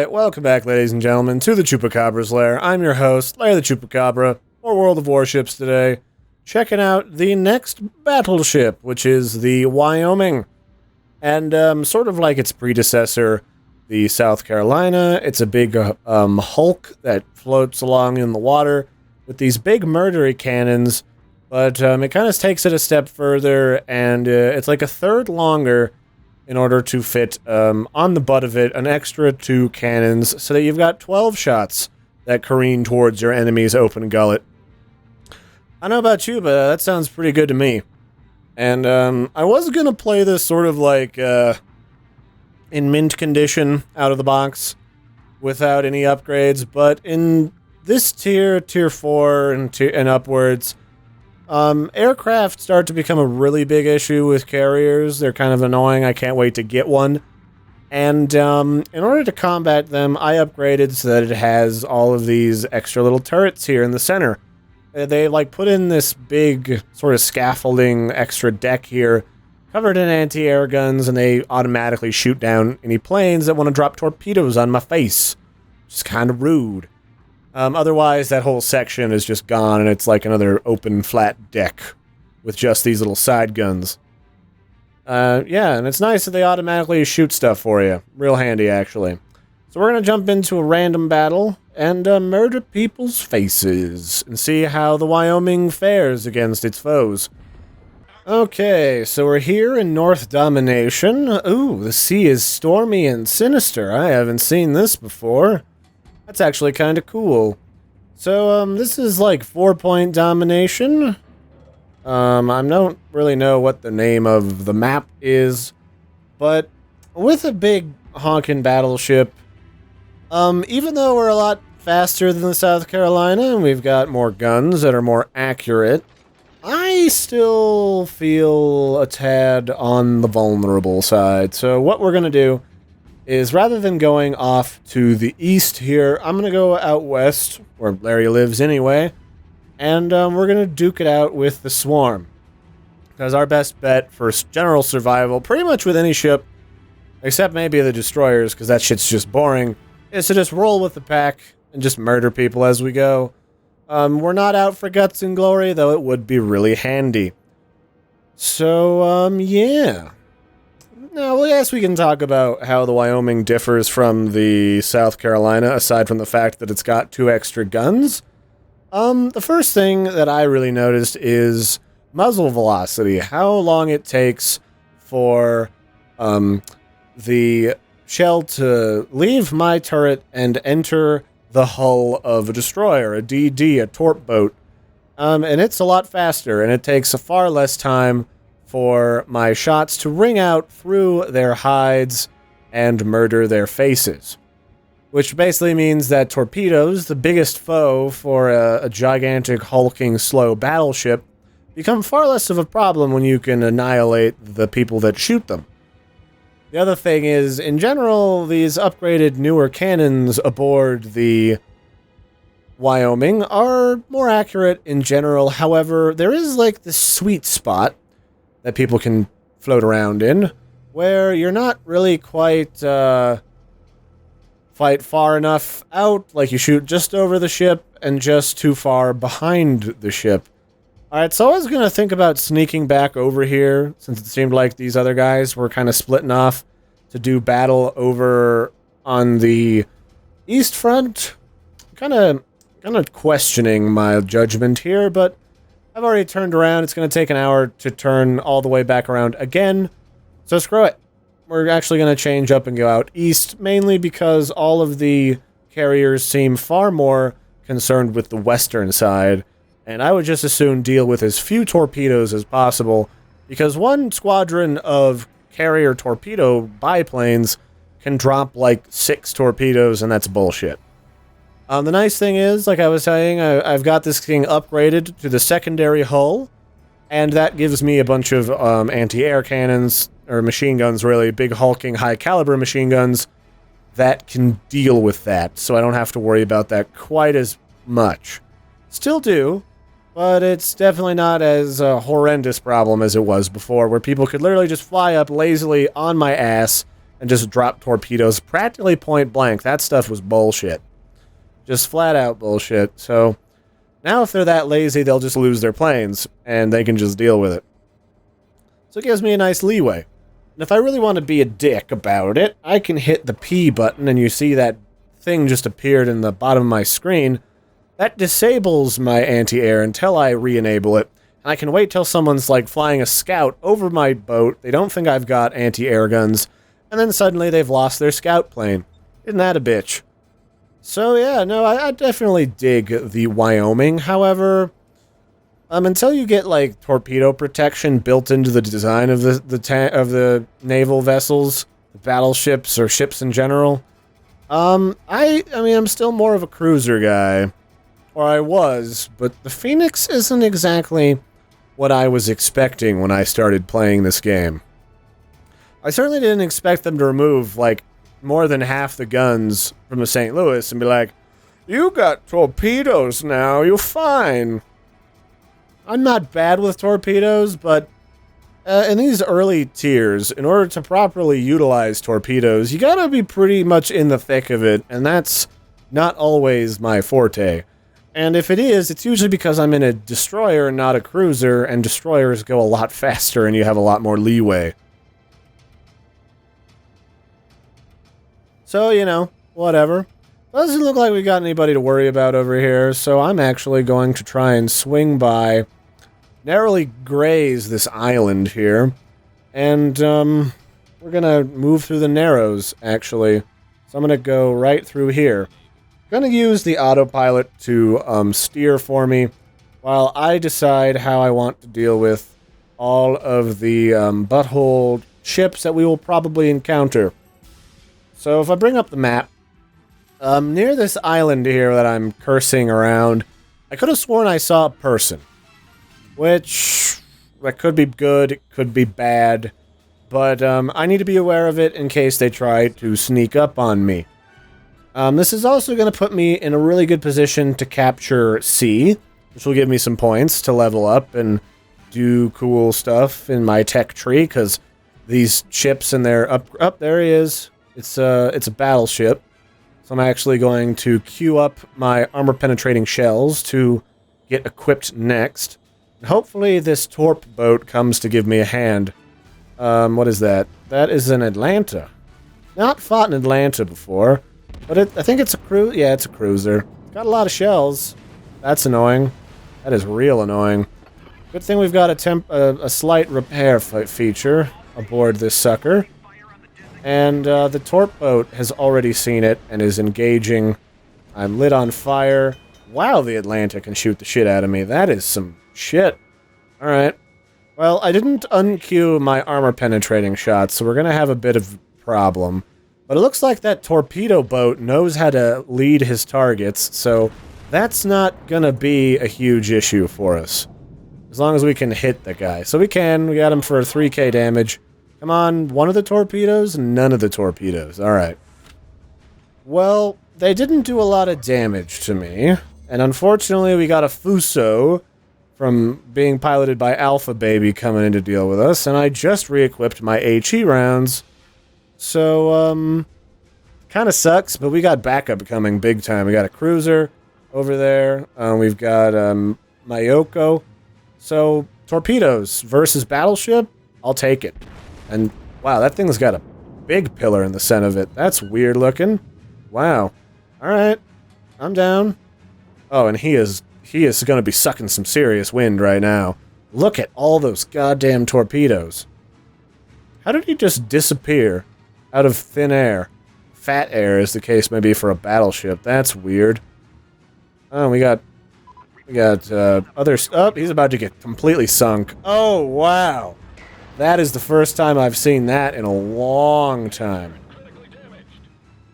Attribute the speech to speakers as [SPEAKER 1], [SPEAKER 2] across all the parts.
[SPEAKER 1] Alright, welcome back, ladies and gentlemen, to the Chupacabra's Lair. I'm your host, Larry the Chupacabra, for World of Warships today, checking out the next battleship, which is the Wyoming. And sort of like its predecessor, the South Carolina, it's a big hulk that floats along in the water with these big murdery cannons, but it kind of takes it a step further, and it's like a third longer in order to fit on the butt of it an extra 2 cannons, so that you've got 12 shots that careen towards your enemy's open gullet. I don't know about you, but that sounds pretty good to me. And I was going to play this sort of like in mint condition out of the box without any upgrades, but in this tier 4 and upwards, aircraft start to become a really big issue with carriers. They're kind of annoying. I can't wait to get one. And in order to combat them, I upgraded so that it has all of these extra little turrets here in the center. They like put in this big sort of scaffolding extra deck here, covered in anti-air guns, and they automatically shoot down any planes that want to drop torpedoes on my face. Which is kind of rude. Otherwise, that whole section is just gone, and it's like another open, flat deck with just these little side guns. Yeah, and it's nice that they automatically shoot stuff for you. Real handy, actually. So we're going to jump into a random battle and murder people's faces and see how the Wyoming fares against its foes. Okay, so we're here in North Domination. Ooh, the sea is stormy and sinister. I haven't seen this before. That's actually kind of cool. So, this is like 4-point domination. I don't really know what the name of the map is, but with a big honkin' battleship, even though we're a lot faster than the South Carolina and we've got more guns that are more accurate, I still feel a tad on the vulnerable side. So what we're going to do is, rather than going off to the east here, I'm going to go out west, where Larry lives anyway, and we're going to duke it out with the Swarm. Because our best bet for general survival, pretty much with any ship, except maybe the destroyers, because that shit's just boring, is to just roll with the pack and just murder people as we go. We're not out for guts and glory, though it would be really handy. So, yeah. Now, well, yes, we can talk about how the Wyoming differs from the South Carolina, aside from the fact that it's got 2 extra guns. The first thing that I really noticed is muzzle velocity, how long it takes for the shell to leave my turret and enter the hull of a destroyer, a DD, a torp boat. And it's a lot faster, and it takes a far less time for my shots to ring out through their hides and murder their faces. Which basically means that torpedoes, the biggest foe for a gigantic, hulking, slow battleship, become far less of a problem when you can annihilate the people that shoot them. The other thing is, in general, these upgraded newer cannons aboard the Wyoming are more accurate in general. However, there is like this sweet spot that people can float around in, where you're not really quite fight far enough out, like you shoot just over the ship and just too far behind the ship. Alright, so I was gonna think about sneaking back over here, since it seemed like these other guys were kind of splitting off to do battle over on the east front. Kind of questioning my judgment here, but I've already turned around. It's going to take an hour to turn all the way back around again. So screw it. We're actually going to change up and go out east, mainly because all of the carriers seem far more concerned with the western side, and I would just as soon deal with as few torpedoes as possible, because one squadron of carrier torpedo biplanes can drop like 6 torpedoes, and that's bullshit. The nice thing is, like I was saying, I've got this thing upgraded to the secondary hull, and that gives me a bunch of anti-air cannons, or machine guns really, big hulking high-caliber machine guns that can deal with that, so I don't have to worry about that quite as much. Still do, but it's definitely not as a horrendous problem as it was before, where people could literally just fly up lazily on my ass and just drop torpedoes practically point blank. That stuff was bullshit. Just flat out bullshit. So now if they're that lazy, they'll just lose their planes, and they can just deal with it. So it gives me a nice leeway. And if I really want to be a dick about it, I can hit the P button, and you see that thing just appeared in the bottom of my screen. That disables my anti-air until I re-enable it. And I can wait till someone's, like, flying a scout over my boat. They don't think I've got anti-air guns. And then suddenly they've lost their scout plane. Isn't that a bitch? So, yeah, no, I definitely dig the Wyoming. However, until you get, like, torpedo protection built into the design of the naval vessels, battleships, or ships in general, I mean, I'm still more of a cruiser guy. Or I was, but the Phoenix isn't exactly what I was expecting when I started playing this game. I certainly didn't expect them to remove, like, more than half the guns from the St. Louis and be like, you got torpedoes now, you're fine. I'm not bad with torpedoes, but in these early tiers, in order to properly utilize torpedoes, you gotta be pretty much in the thick of it, and that's not always my forte. And if it is, it's usually because I'm in a destroyer and not a cruiser, and destroyers go a lot faster and you have a lot more leeway. So, you know, whatever. Doesn't look like we got anybody to worry about over here, so I'm actually going to try and swing by, narrowly graze this island here, and we're gonna move through the Narrows, actually. So I'm gonna go right through here. Gonna use the autopilot to steer for me while I decide how I want to deal with all of the butthole ships that we will probably encounter. So if I bring up the map, near this island here that I'm cursing around, I could have sworn I saw a person. Which, that could be good, it could be bad, but I need to be aware of it in case they try to sneak up on me. This is also going to put me in a really good position to capture C, which will give me some points to level up and do cool stuff in my tech tree, because these ships and their up there he is. It's a battleship, so I'm actually going to queue up my armor-penetrating shells to get equipped next. And hopefully this torp boat comes to give me a hand. What is that? That is an Atlanta. Not fought in Atlanta before. But I think it's a cruiser. Yeah, it's a cruiser. It's got a lot of shells. That's annoying. That is real annoying. Good thing we've got a slight repair feature aboard this sucker. And the torp boat has already seen it and is engaging. I'm lit on fire. Wow, the Atlanta can shoot the shit out of me. That is some shit. Alright. Well, I didn't unqueue my armor-penetrating shots, so we're going to have a bit of a problem. But it looks like that torpedo boat knows how to lead his targets, so that's not gonna be a huge issue for us. As long as we can hit the guy. So we can. We got him for 3k damage. Come on, one of the torpedoes? None of the torpedoes. Alright. Well, they didn't do a lot of damage to me. And unfortunately, we got a Fuso from being piloted by Alpha Baby coming in to deal with us. And I just re-equipped my HE rounds. So, kind of sucks, but we got backup coming big time. We got a cruiser over there. We've got, Mayoko. So, torpedoes versus battleship, I'll take it. And, wow, that thing's got a big pillar in the center of it. That's weird looking. Wow. Alright. I'm down. Oh, and he is going to be sucking some serious wind right now. Look at all those goddamn torpedoes. How did he just disappear out of thin air? Fat air, as the case may be for a battleship. That's weird. Oh, we got other... Oh, he's about to get completely sunk. Oh, wow. That is the first time I've seen that in a long time.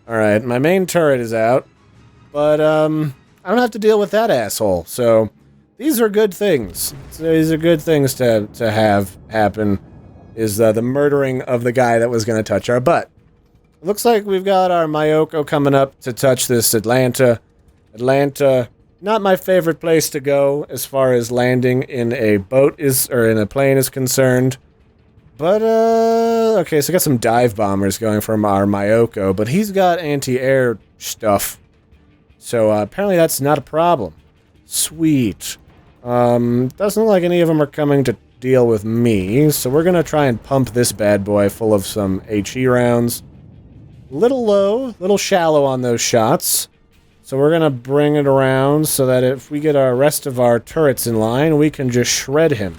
[SPEAKER 1] Alright, my main turret is out. But, I don't have to deal with that asshole. So, these are good things. These are good things to have happen. Is the murdering of the guy that was going to touch our butt. It looks like we've got our Mayoko coming up to touch this Atlanta. Atlanta, not my favorite place to go as far as landing in a boat or in a plane is concerned. But, okay, so we got some dive bombers going from our Myoko, but he's got anti-air stuff. So apparently that's not a problem. Sweet. Doesn't look like any of them are coming to deal with me, so we're gonna try and pump this bad boy full of some HE rounds. Little low, little shallow on those shots. So we're gonna bring it around so that if we get our rest of our turrets in line, we can just shred him.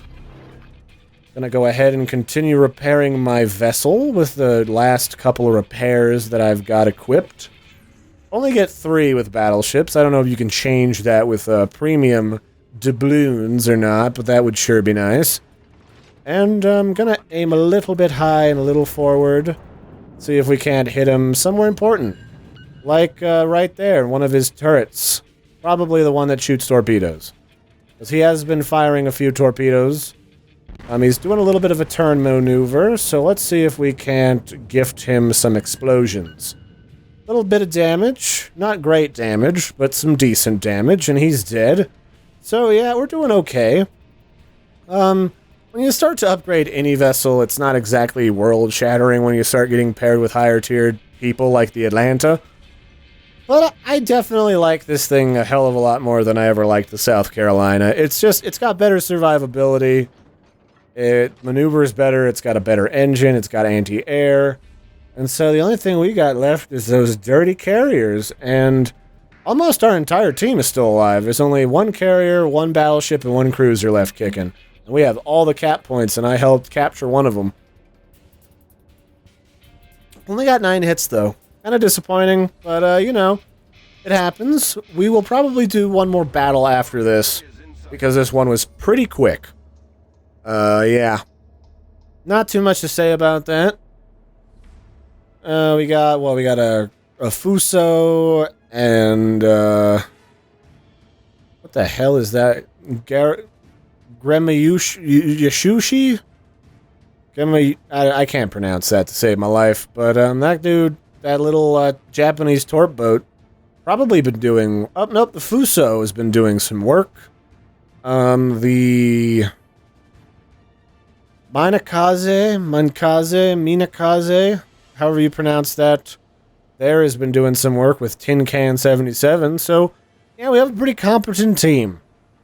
[SPEAKER 1] Gonna go ahead and continue repairing my vessel with the last couple of repairs that I've got equipped. Only get 3 with battleships. I don't know if you can change that with premium doubloons or not, but that would sure be nice. And I'm gonna aim a little bit high and a little forward. See if we can't hit him somewhere important. Like right there, one of his turrets. Probably the one that shoots torpedoes. Because he has been firing a few torpedoes. He's doing a little bit of a turn maneuver, so let's see if we can't gift him some explosions. A little bit of damage. Not great damage, but some decent damage, and he's dead. So yeah, we're doing okay. When you start to upgrade any vessel, it's not exactly world-shattering when you start getting paired with higher-tiered people like the Atlanta. But I definitely like this thing a hell of a lot more than I ever liked the South Carolina. It's got better survivability. It maneuvers better, it's got a better engine, it's got anti-air. And so the only thing we got left is those dirty carriers, and almost our entire team is still alive. There's only 1 carrier, 1 battleship, and 1 cruiser left kicking. And we have all the cap points, and I helped capture one of them. Only got 9 hits, though. Kind of disappointing, but, you know, it happens. We will probably do one more battle after this, because this one was pretty quick. Yeah. Not too much to say about that. We got a Fuso, and, what the hell is that? Gremayushi? I can't pronounce that to save my life, but, that dude, that little, Japanese torp boat, probably been doing, nope, the Fuso has been doing some work. The Minakaze, however you pronounce that, there has been doing some work with Tin Can 77, so, yeah, we have a pretty competent team.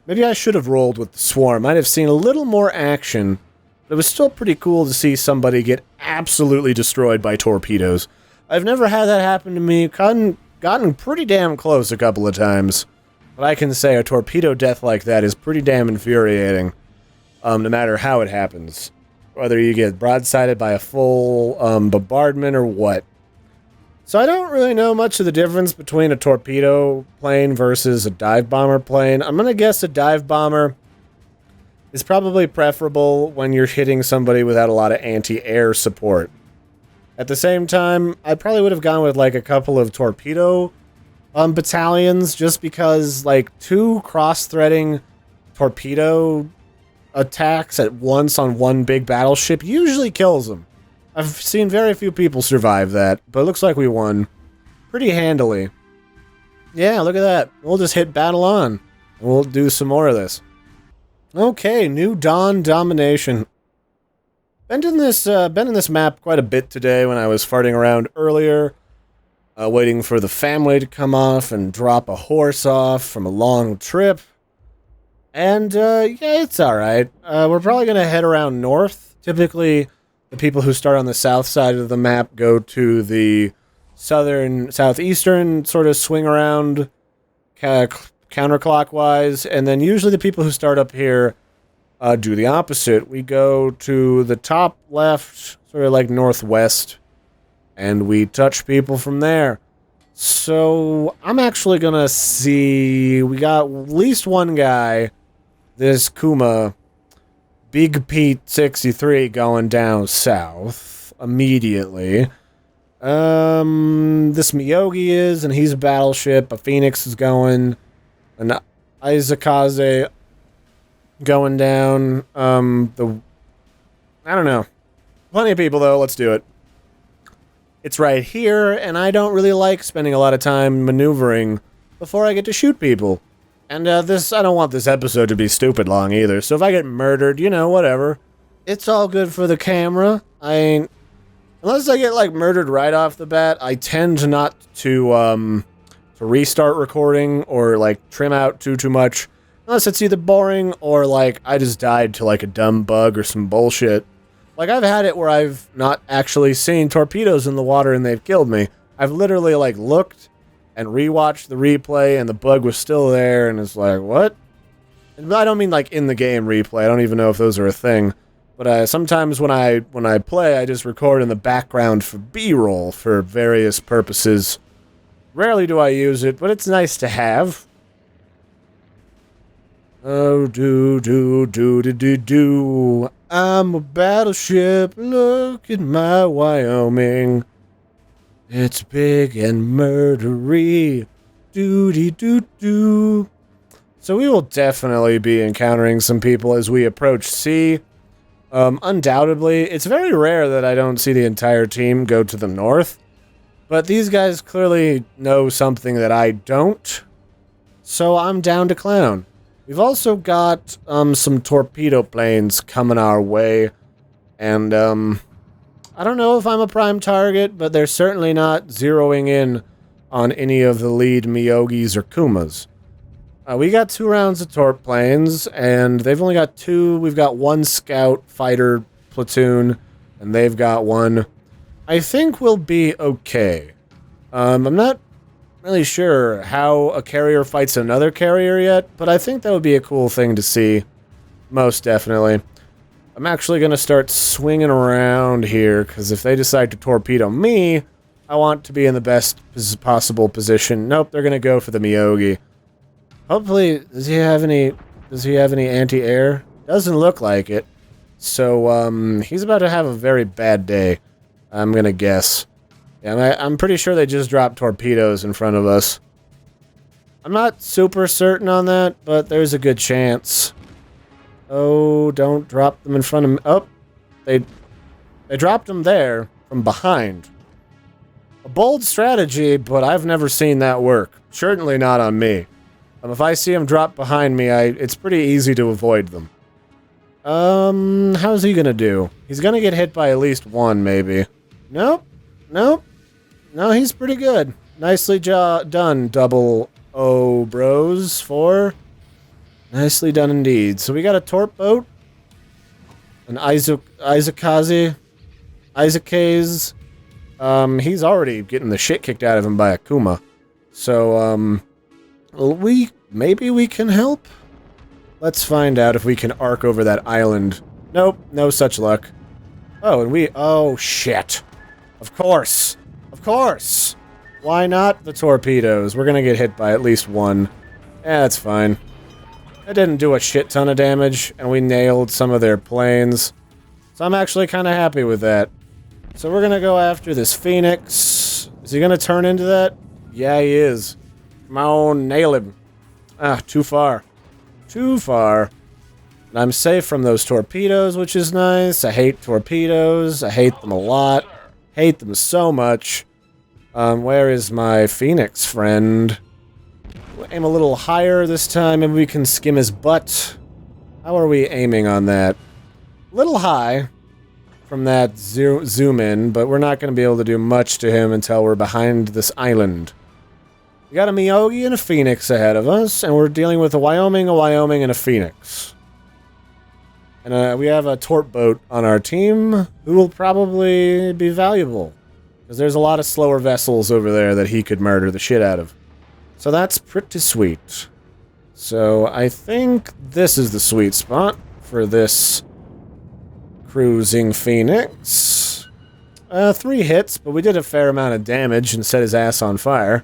[SPEAKER 1] Maybe I should have rolled with the Swarm. I'd have seen a little more action, but it was still pretty cool to see somebody get absolutely destroyed by torpedoes. I've never had that happen to me. Gotten pretty damn close a couple of times, but I can say a torpedo death like that is pretty damn infuriating, no matter how it happens. Whether you get broadsided by a full bombardment or what. So I don't really know much of the difference between a torpedo plane versus a dive bomber plane. I'm going to guess a dive bomber is probably preferable when you're hitting somebody without a lot of anti-air support. At the same time, I probably would have gone with like a couple of torpedo battalions, just because like 2 cross-threading torpedo attacks at once on one big battleship usually kills them. I've seen very few people survive that, but it looks like we won pretty handily. Yeah, look at that. We'll just hit battle on. We'll do some more of this. Okay, New Dawn Domination. Been in this map quite a bit today when I was farting around earlier, waiting for the family to come off and drop a horse off from a long trip. And, yeah, it's alright. We're probably going to head around north. Typically, the people who start on the south side of the map go to the southeastern, sort of swing around counterclockwise, and then usually the people who start up here do the opposite. We go to the top left, sort of like northwest, and we touch people from there. So, I'm actually going to see... We got at least one guy... This Kuma, Big Pete 63 going down south immediately. This Miyogi is, and he's a battleship. A Phoenix is going. An Izakaze going down. I don't know. Plenty of people, though. Let's do it. It's right here, and I don't really like spending a lot of time maneuvering before I get to shoot people. And I don't want this episode to be stupid long either, so if I get murdered, you know, whatever. It's all good for the camera. I ain't Unless I get, like, murdered right off the bat, I tend not to restart recording or, like, trim out too much. Unless it's either boring or, like, I just died to, like, a dumb bug or some bullshit. Like, I've had it where I've not actually seen torpedoes in the water and they've killed me. I've literally, like, looked and rewatched the replay and the bug was still there and it's like, what? And I don't mean, like, in the game replay. I don't even know if those are a thing. But sometimes when I play, I just record in the background for B-roll for various purposes. Rarely do I use it, but it's nice to have. Oh, do. I'm a battleship, look at my Wyoming. It's big and murdery. Do. So we will definitely be encountering some people as we approach sea. Undoubtedly, it's very rare that I don't see the entire team go to the north, but these guys clearly know something that I don't, so I'm down to clown. We've also got some torpedo planes coming our way, and I don't know if I'm a prime target, but they're certainly not zeroing in on any of the lead Miyogis or Kumas. We got 2 rounds of torp planes, and they've only got 2. We've got 1 scout fighter platoon, and they've got 1. I think we'll be okay. I'm not really sure how a carrier fights another carrier yet, but I think that would be a cool thing to see. Most definitely. I'm actually going to start swinging around here, because if they decide to torpedo me, I want to be in the best possible position. Nope, they're going to go for the Miyogi. Hopefully, does he have any anti-air? Doesn't look like it. So, he's about to have a very bad day, I'm gonna guess. Yeah, I'm pretty sure they just dropped torpedoes in front of us. I'm not super certain on that, but there's a good chance. Oh, don't drop them in front of me. Oh, they dropped them there from behind. A bold strategy, but I've never seen that work. Certainly not on me. If I see him drop behind me, it's pretty easy to avoid them. How's he gonna do? He's gonna get hit by at least 1, maybe. Nope. No, he's pretty good. Nicely done, double O bros, 4. Nicely done indeed. So we got a torp boat. An Isakaze. He's already getting the shit kicked out of him by a Kuma. So, maybe we can help? Let's find out if we can arc over that island. Nope, no such luck. Oh, and oh, shit. Of course. Why not the torpedoes? We're gonna get hit by at least 1. Yeah, that's fine. That didn't do a shit ton of damage, and we nailed some of their planes. So I'm actually kind of happy with that. So we're gonna go after this Phoenix. Is he gonna turn into that? Yeah, he is. Come on, nail him. Ah, too far. And I'm safe from those torpedoes, which is nice. I hate torpedoes. I hate them a lot. Hate them so much. Where is my Phoenix friend? We'll aim a little higher this time. Maybe we can skim his butt. How are we aiming on that? A little high from that zoom in, but we're not going to be able to do much to him until we're behind this island. We got a Miyogi and a Phoenix ahead of us, and we're dealing with a Wyoming, and a Phoenix. And we have a torp boat on our team, who will probably be valuable. Because there's a lot of slower vessels over there that he could murder the shit out of. So that's pretty sweet. So I think this is the sweet spot for this cruising Phoenix. 3 hits, but we did a fair amount of damage and set his ass on fire.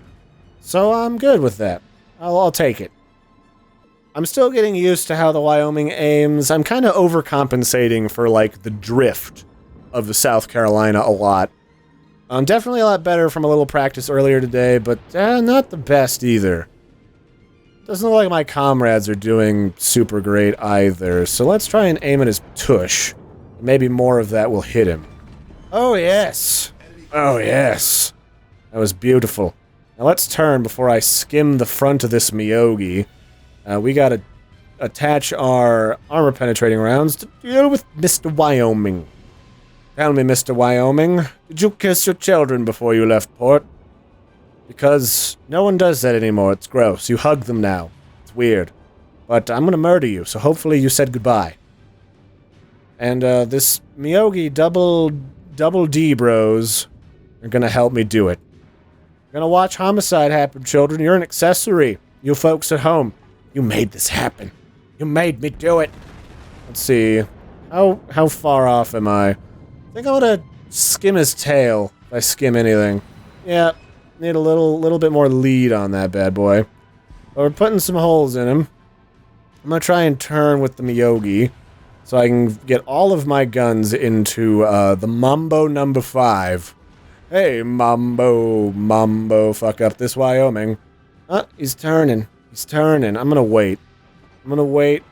[SPEAKER 1] So I'm good with that. I'll take it. I'm still getting used to how the Wyoming aims. I'm kind of overcompensating for, like, the drift of the South Carolina a lot. Definitely a lot better from a little practice earlier today, but not the best either. Doesn't look like my comrades are doing super great either, so let's try and aim at his tush. Maybe more of that will hit him. Oh, yes! Oh, yes! That was beautiful. Now let's turn before I skim the front of this Miyogi. We gotta attach our armor-penetrating rounds to deal with Mr. Wyoming. Tell me, Mr. Wyoming, did you kiss your children before you left port? Because no one does that anymore. It's gross. You hug them now. It's weird. But I'm gonna murder you, so hopefully you said goodbye. And, this Miyogi double D bros are gonna help me do it. Gonna watch homicide happen, children. You're an accessory. You folks at home. You made this happen. You made me do it. Let's see. How far off am I? I think I'm gonna skim his tail, if I skim anything. Yeah, need a little bit more lead on that bad boy. But we're putting some holes in him. I'm gonna try and turn with the Miyogi, so I can get all of my guns into, the Mambo number 5. Hey, Mambo, fuck up this Wyoming. He's turning. He's turning. I'm gonna wait.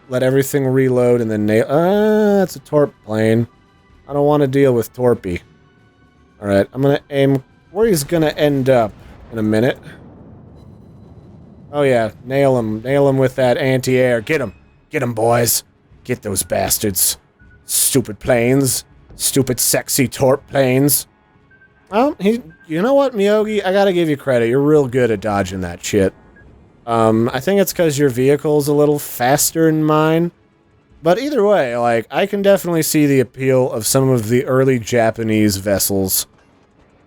[SPEAKER 1] Let everything reload, and then nail. That's a torp plane. I don't want to deal with torpy. Alright, I'm gonna aim where he's gonna end up in a minute. Oh yeah, nail him. Nail him with that anti-air. Get him. Get him, boys. Get those bastards. Stupid planes. Stupid sexy torp planes. Well, you know what, Miyogi? I gotta give you credit. You're real good at dodging that shit. I think it's because your vehicle's a little faster than mine. But either way, like, I can definitely see the appeal of some of the early Japanese vessels.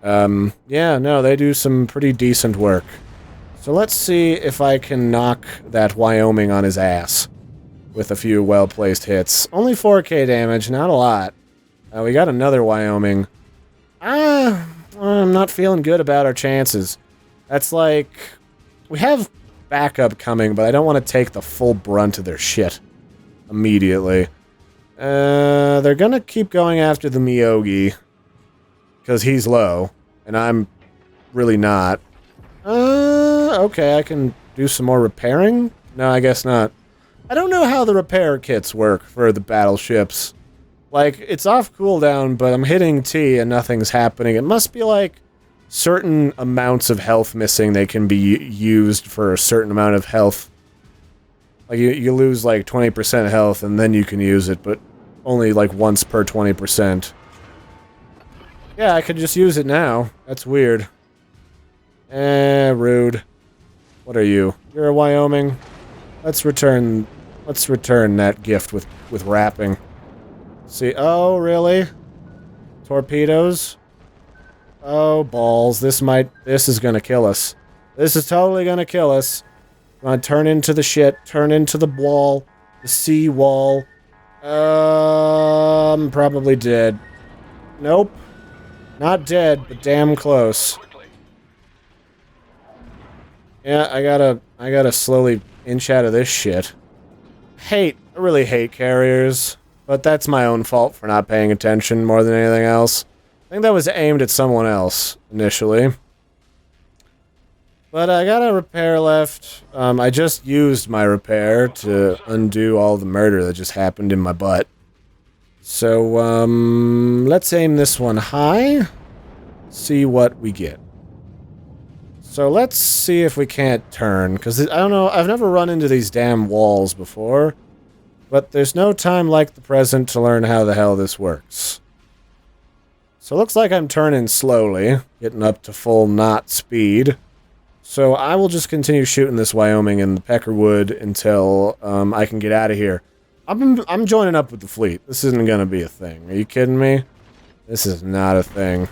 [SPEAKER 1] Yeah, no, they do some pretty decent work. So let's see if I can knock that Wyoming on his ass with a few well-placed hits. Only 4k damage, not a lot. We got another Wyoming. I'm not feeling good about our chances. That's like... We have backup coming, but I don't want to take the full brunt of their shit immediately. They're gonna keep going after the Miyogi, because he's low, and I'm really not. Okay, I can do some more repairing? No, I guess not. I don't know how the repair kits work for the battleships. Like, it's off cooldown, but I'm hitting T and nothing's happening. It must be like certain amounts of health missing, they can be used for a certain amount of health. Like, you lose like 20% health and then you can use it, but only like once per 20%. Yeah, I could just use it now. That's weird. Rude. What are you? You're a Wyoming? Let's return that gift with wrapping. See, oh, really? Torpedoes? Oh, balls. This is gonna kill us. This is totally gonna kill us. Come on, turn into the shit. Turn into the wall. The sea wall. I'm probably dead. Nope. Not dead, but damn close. Yeah, I gotta slowly inch out of this shit. I really hate carriers, but that's my own fault for not paying attention more than anything else. I think that was aimed at someone else, initially. But I got a repair left. I just used my repair to undo all the murder that just happened in my butt. So, let's aim this one high. See what we get. So let's see if we can't turn, because I don't know, I've never run into these damn walls before. But there's no time like the present to learn how the hell this works. So it looks like I'm turning slowly, getting up to full knot speed. So I will just continue shooting this Wyoming in the Peckerwood until I can get out of here. I'm joining up with the fleet. This isn't gonna be a thing. Are you kidding me? This is not a thing.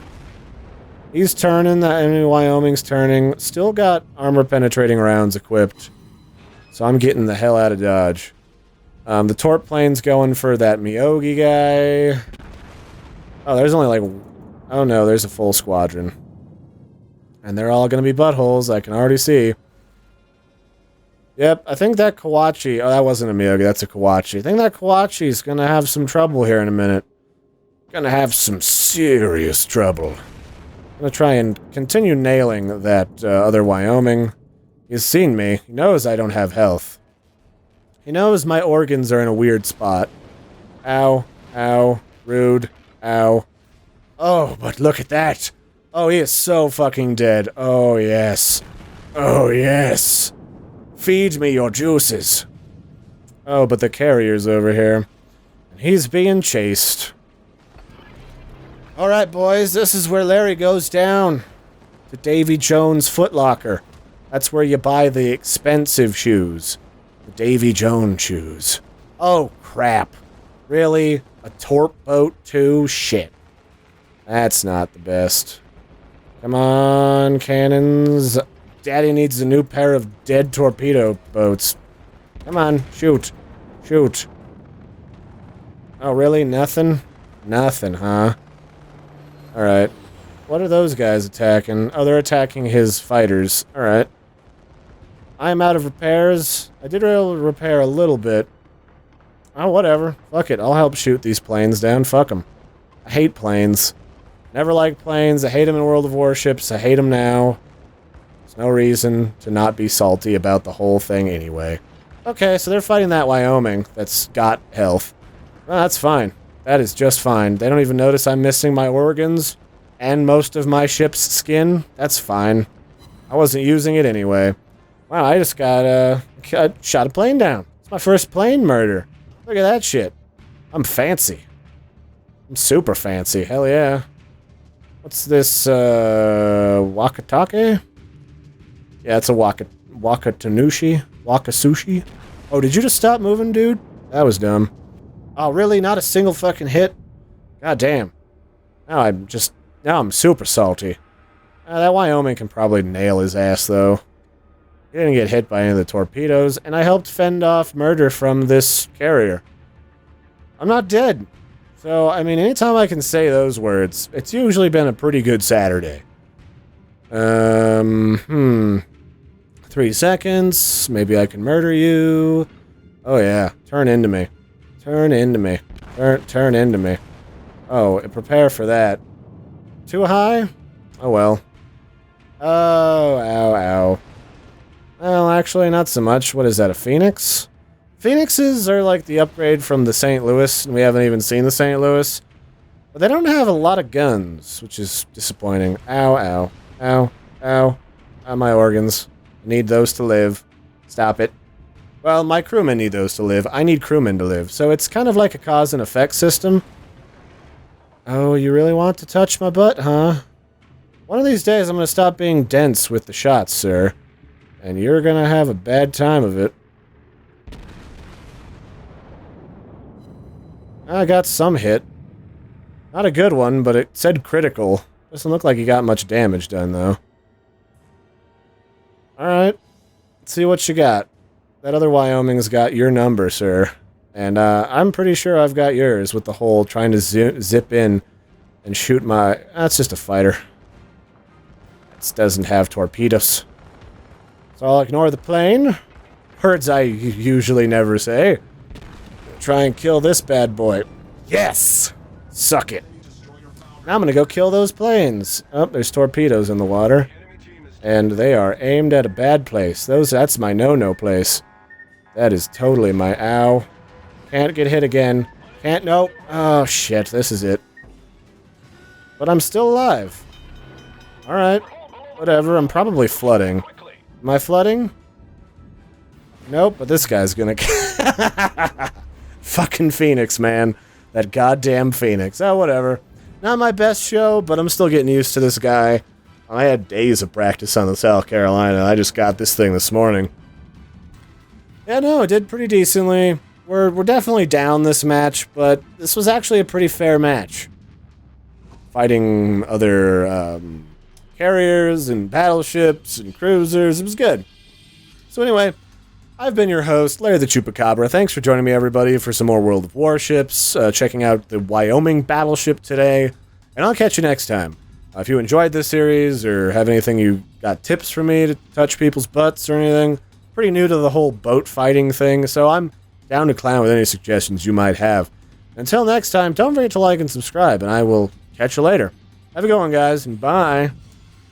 [SPEAKER 1] He's turning, the enemy Wyoming's turning. Still got armor-penetrating rounds equipped. So I'm getting the hell out of Dodge. The torp plane's going for that Miyogi guy. Oh, there's only like... Oh no, there's a full squadron. And they're all gonna be buttholes, I can already see. Yep, I think that Kawachi... Oh, that wasn't a Miyogi, that's a Kawachi. I think that Kawachi's gonna have some trouble here in a minute. Gonna have some serious trouble. I'm gonna try and continue nailing that other Wyoming. He's seen me. He knows I don't have health. He knows my organs are in a weird spot. Ow. Ow. Rude. Ow. Oh, but look at that! Oh, he is so fucking dead. Oh, yes. Oh, yes. Feed me your juices. Oh, but the carrier's over here. And he's being chased. Alright, boys, this is where Larry goes down. To Davy Jones Foot Locker. That's where you buy the expensive shoes. The Davy Jones shoes. Oh, crap. Really? A torp boat, too? Shit. That's not the best. Come on, cannons. Daddy needs a new pair of dead torpedo boats. Come on, shoot. Shoot. Oh, really? Nothing? Nothing, huh? Alright. What are those guys attacking? Oh, they're attacking his fighters. Alright. I'm out of repairs. I did repair a little bit. Oh, whatever. Fuck it. I'll help shoot these planes down. Fuck them. I hate planes. Never liked planes. I hate them in World of Warships. I hate them now. There's no reason to not be salty about the whole thing anyway. Okay, so they're fighting that Wyoming that's got health. Well, that's fine. That is just fine. They don't even notice I'm missing my organs and most of my ship's skin. That's fine. I wasn't using it anyway. Wow, I just got shot a plane down. It's my first plane murder. Look at that shit. I'm fancy. I'm super fancy. Hell yeah. What's this, Wakatake? Yeah, it's a Wakatanushi? Wakasushi? Oh, did you just stop moving, dude? That was dumb. Oh, really? Not a single fucking hit? God damn. Now I'm super salty. That Wyoming can probably nail his ass, though. He didn't get hit by any of the torpedoes, and I helped fend off murder from this carrier. I'm not dead. So, I mean, anytime I can say those words, it's usually been a pretty good Saturday. 3 seconds. Maybe I can murder you. Oh, yeah. Turn into me. Turn into me. Turn into me. Oh, prepare for that. Too high? Oh, well. Oh, ow, ow. Well, actually, not so much. What is that, a Phoenix? Phoenixes are like the upgrade from the St. Louis, and we haven't even seen the St. Louis. But they don't have a lot of guns, which is disappointing. Ow, ow, ow, ow. Ow, my organs. I need those to live. Stop it. Well, my crewmen need those to live. I need crewmen to live. So it's kind of like a cause and effect system. Oh, you really want to touch my butt, huh? One of these days I'm going to stop being dense with the shots, sir. And you're going to have a bad time of it. I got some hit. Not a good one, but it said critical. Doesn't look like he got much damage done, though. Alright. Let's see what you got. That other Wyoming's got your number, sir. And I'm pretty sure I've got yours with the whole trying to zip in and shoot my... That's just a fighter. This doesn't have torpedoes. So I'll ignore the plane. Words I usually never say. Try and kill this bad boy. Yes! Suck it. Now I'm gonna go kill those planes. Oh, there's torpedoes in the water. And they are aimed at a bad place. That's my no-no place. That is totally my ow. Can't get hit again. Can't, nope. Oh, shit, this is it. But I'm still alive. Alright. Whatever, I'm probably flooding. Am I flooding? Nope, but this guy's gonna... Fucking Phoenix, man. That goddamn Phoenix. Oh, whatever. Not my best show, but I'm still getting used to this guy. I had days of practice on the South Carolina. I just got this thing this morning. Yeah, no, it did pretty decently. We're definitely down this match, but this was actually a pretty fair match. Fighting other carriers and battleships and cruisers. It was good. So anyway, I've been your host, Larry the Chupacabra. Thanks for joining me, everybody, for some more World of Warships. Checking out the Wyoming Battleship today. And I'll catch you next time. If you enjoyed this series or have anything you got tips for me to touch people's butts or anything, pretty new to the whole boat fighting thing, so I'm down to clown with any suggestions you might have. Until next time, don't forget to like and subscribe, and I will catch you later. Have a good one, guys, and bye.